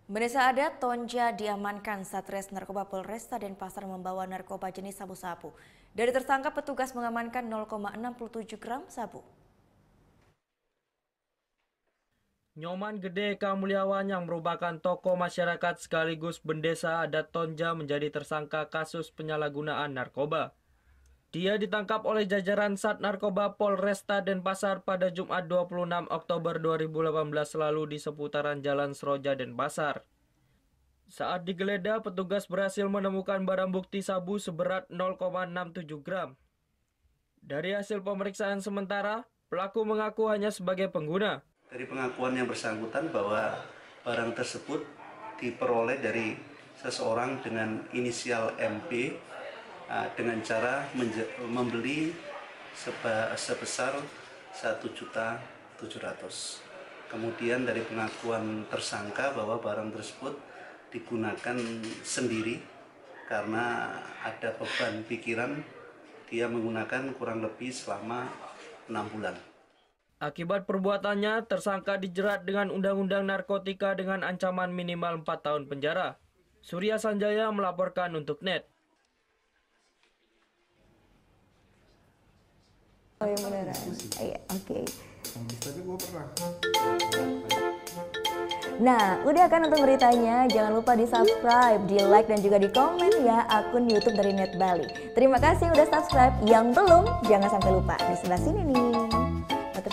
Desa adat Tonja diamankan Satres Narkoba Polresta Denpasar membawa narkoba jenis sabu-sabu. Dari tersangka petugas mengamankan 0,67 gram sabu. Nyoman Gede Kamulyawan yang merupakan tokoh masyarakat sekaligus bendesa adat Tonja menjadi tersangka kasus penyalahgunaan narkoba. Dia ditangkap oleh jajaran Sat Narkoba Polresta Denpasar pada Jumat 26 Oktober 2018 lalu di seputaran Jalan Seroja Denpasar. Saat digeledah, petugas berhasil menemukan barang bukti sabu seberat 0,67 gram. Dari hasil pemeriksaan sementara, pelaku mengaku hanya sebagai pengguna. Dari pengakuan yang bersangkutan bahwa barang tersebut diperoleh dari seseorang dengan inisial MP dengan cara membeli sebesar 1.700.000. Kemudian dari pengakuan tersangka bahwa barang tersebut digunakan sendiri karena ada beban pikiran, dia menggunakan kurang lebih selama 6 bulan. Akibat perbuatannya, tersangka dijerat dengan Undang-Undang Narkotika dengan ancaman minimal 4 tahun penjara. Surya Sanjaya melaporkan untuk NET. Oh yang beneran? Iya, oke. Nah, udah kan untuk beritanya? Jangan lupa di subscribe, di like, dan juga di komen ya akun YouTube dari Net Bali. Terima kasih udah subscribe. Yang belum, jangan sampai lupa. Di sebelah sini nih. Mata